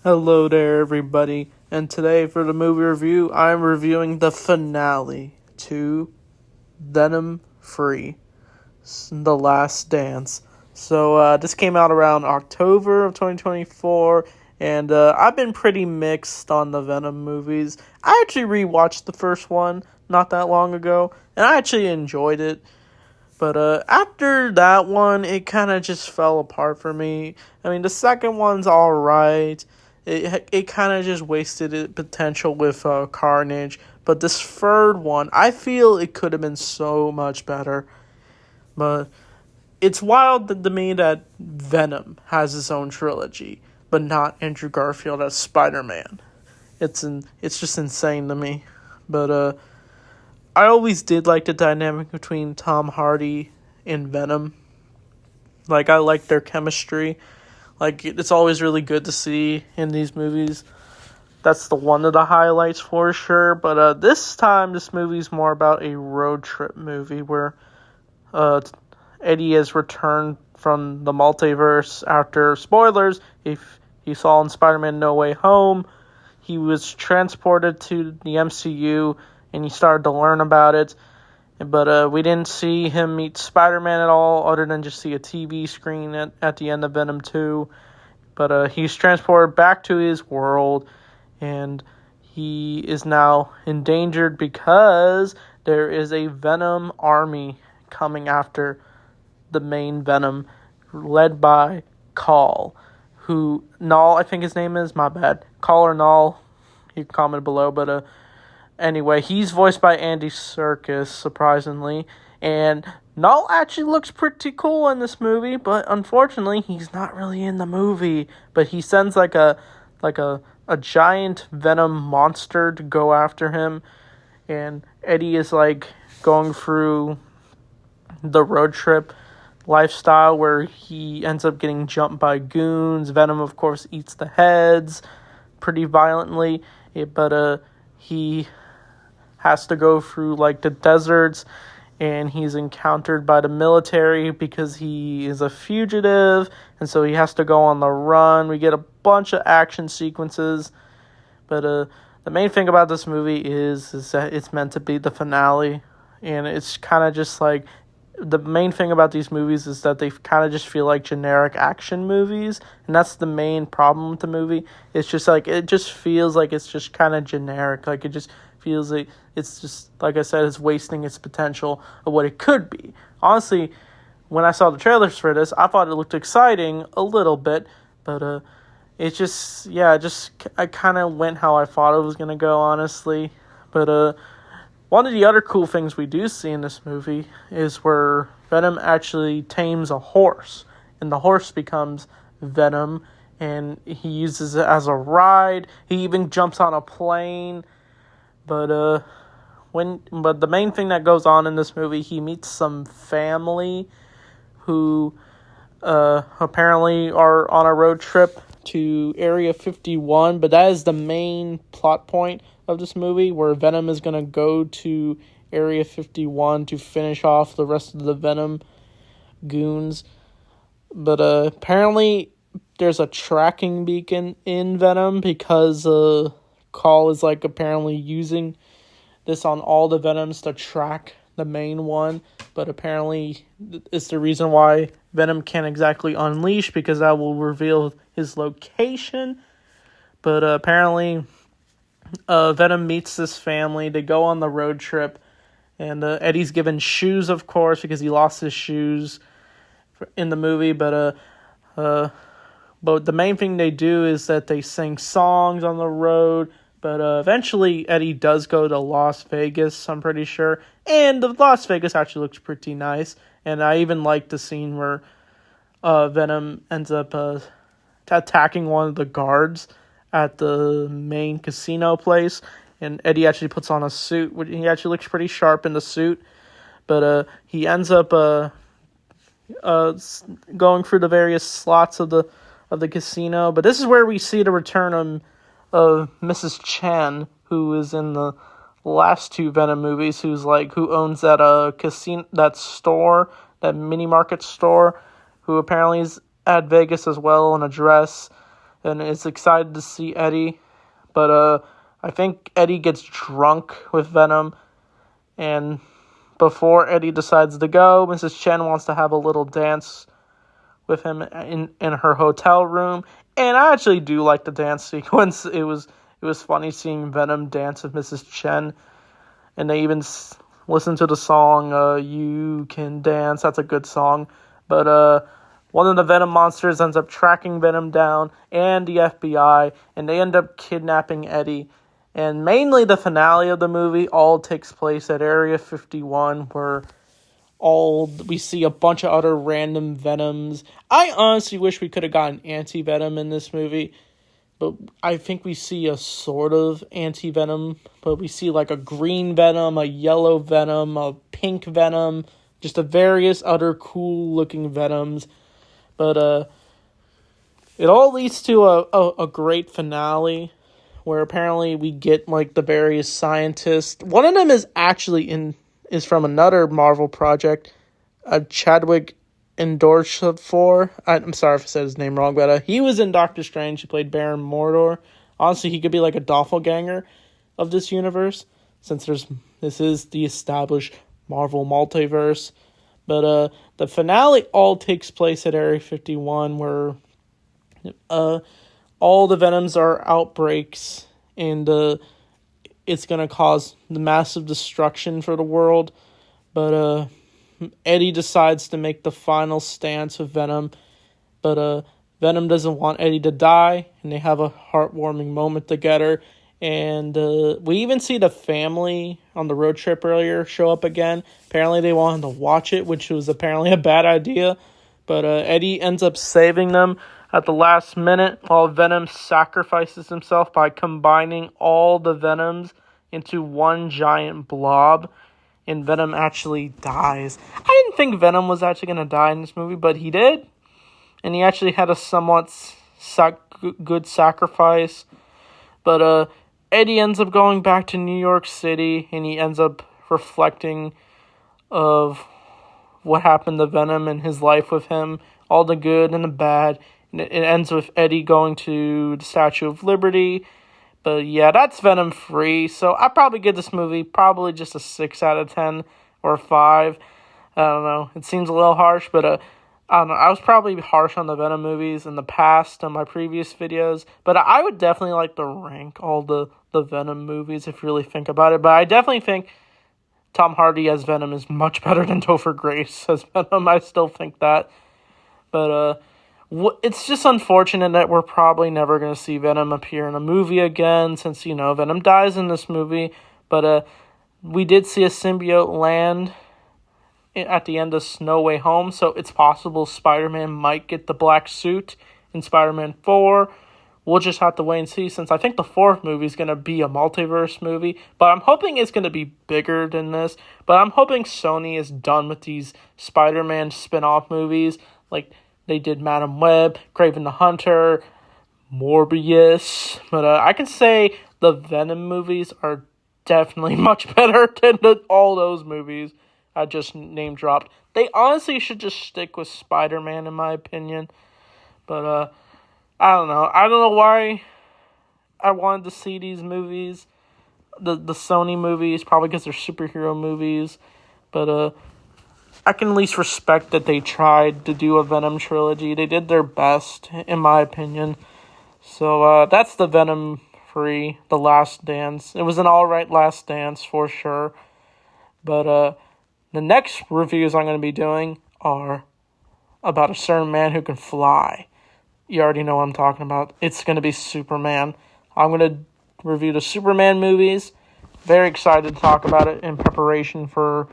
Hello there, everybody. And today, for the movie review, I'm reviewing the finale to Venom Free, The Last Dance. So, this came out around October of 2024, and I've been pretty mixed on the Venom movies. I actually rewatched the first one not that long ago, and I actually enjoyed it. But after that one, it kind of just fell apart for me. I mean, the second one's alright. It kind of just wasted its potential with Carnage. But this third one, I feel it could have been so much better. But it's wild to me that Venom has his own trilogy, but not Andrew Garfield as Spider-Man. It's just insane to me. But I always did like the dynamic between Tom Hardy and Venom. Like, I like their chemistry. Like, it's always really good to see in these movies. That's one of the highlights for sure. But this time, this movie's more about a road trip movie where Eddie has returned from the multiverse after, spoilers, if you saw in Spider-Man No Way Home, he was transported to the MCU and he started to learn about it. But we didn't see him meet Spider-Man at all, other than just see a TV screen at the end of Venom 2. But he's transported back to his world, and he is now endangered because there is a Venom army coming after the main Venom, led by Call, Null, I think his name is, my bad. Call or Null, you can comment below, but anyway, he's voiced by Andy Serkis, surprisingly, and Null actually looks pretty cool in this movie, but unfortunately, he's not really in the movie. But he sends like a giant Venom monster to go after him, and Eddie is like going through the road trip lifestyle where he ends up getting jumped by goons. Venom, of course, eats the heads pretty violently, but he has to go through like the deserts, and he's encountered by the military because he is a fugitive, and so he has to go on the run. We get a bunch of action sequences, but the main thing about this movie is that it's meant to be the finale, and it's kind of just like, the main thing about these movies is that they kind of just feel like generic action movies, and that's the main problem with the movie. It's just like, it just feels like it's just kind of generic. Like, it just feels like it's just, like I said, it's wasting its potential of what it could be. Honestly, when I saw the trailers for this, I thought it looked exciting a little bit, but it just, I kind of went how I thought it was going to go, honestly. But one of the other cool things we do see in this movie is where Venom actually tames a horse, and the horse becomes Venom, and he uses it as a ride. He even jumps on a plane. But the main thing that goes on in this movie, he meets some family who apparently are on a road trip to Area 51, but that is the main plot point of this movie, where Venom is going to go to Area 51 to finish off the rest of the Venom goons. But apparently there's a tracking beacon in Venom because Call is like apparently using this on all the Venoms to track the main one, but apparently it's the reason why Venom can't exactly unleash, because that will reveal his location. But apparently Venom meets this family. They go on the road trip, and Eddie's given shoes, of course, because he lost his shoes in the movie. But the main thing they do is that they sing songs on the road. But eventually, Eddie does go to Las Vegas, I'm pretty sure. And the Las Vegas actually looks pretty nice. And I even like the scene where Venom ends up attacking one of the guards at the main casino place. And Eddie actually puts on a suit. He actually looks pretty sharp in the suit. But he ends up going through the various slots of the casino. But this is where we see the return of Mrs. Chen, who is in the last two Venom movies, who owns that casino, that store, that mini market store, who apparently is at Vegas as well, in a dress. and is excited to see Eddie. But I think Eddie gets drunk with Venom, and before Eddie decides to go, Mrs. Chen wants to have a little dance with him in her hotel room. And I actually do like the dance sequence. It was funny seeing Venom dance with Mrs. Chen, and they even listen to the song "You Can Dance." That's a good song. But one of the Venom monsters ends up tracking Venom down and the FBI, and they end up kidnapping Eddie. And mainly the finale of the movie all takes place at Area 51, where we see a bunch of other random Venoms. I honestly wish we could have gotten Anti-Venom in this movie, but I think we see a sort of Anti-Venom, but we see like a green Venom, a yellow Venom, a pink Venom, just a various other cool looking Venoms. But it all leads to a great finale, where apparently we get like the various scientists. One of them is actually is from another Marvel project, Chadwick Endorser. I'm sorry if I said his name wrong, but he was in Doctor Strange. He played Baron Mordor. Honestly, he could be like a doppelganger of this universe, since this is the established Marvel multiverse. But the finale all takes place at Area 51, where all the Venoms are outbreaks, and it's going to cause the massive destruction for the world. But Eddie decides to make the final stance with Venom. But Venom doesn't want Eddie to die, and they have a heartwarming moment together. And we even see the family on the road trip earlier show up again. Apparently they wanted to watch it, which was apparently a bad idea. But Eddie ends up saving them at the last minute, while Venom sacrifices himself by combining all the Venoms into one giant blob. And Venom actually dies. I didn't think Venom was actually going to die in this movie, but he did. And he actually had a somewhat good sacrifice. But Eddie ends up going back to New York City, and he ends up reflecting of what happened to Venom and his life with him, all the good and the bad. And it ends with Eddie going to the Statue of Liberty. But yeah, that's Venom 3. So I'd probably give this movie probably just a 6 out of 10 or 5. I don't know. It seems a little harsh, but I don't know. I was probably harsh on the Venom movies in the past on my previous videos. But I would definitely like to rank all the Venom movies if you really think about it. But I definitely think Tom Hardy as Venom is much better than Topher Grace as Venom. I still think that. But it's just unfortunate that we're probably never going to see Venom appear in a movie again, since, Venom dies in this movie. But we did see a symbiote land at the end of No Way Home, so it's possible Spider-Man might get the black suit in Spider-Man 4. We'll just have to wait and see, since I think the fourth movie is going to be a multiverse movie, but I'm hoping it's going to be bigger than this. But I'm hoping Sony is done with these Spider-Man spin-off movies, like they did Madam Web, Kraven the Hunter, Morbius. But I can say the Venom movies are definitely much better than all those movies I just name dropped. They honestly should just stick with Spider-Man, in my opinion. But I don't know. I don't know why I wanted to see these movies, the Sony movies, probably because they're superhero movies. But I can at least respect that they tried to do a Venom trilogy. They did their best, in my opinion. So that's the Venom 3, The Last Dance. It was an alright Last Dance, for sure. But the next reviews I'm going to be doing are about a certain man who can fly. You already know what I'm talking about. It's going to be Superman. I'm going to review the Superman movies. Very excited to talk about it in preparation for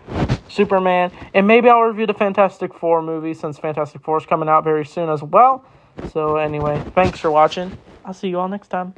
Superman. And maybe I'll review the Fantastic Four movie, since Fantastic Four is coming out very soon as well. So anyway, thanks for watching. I'll see you all next time.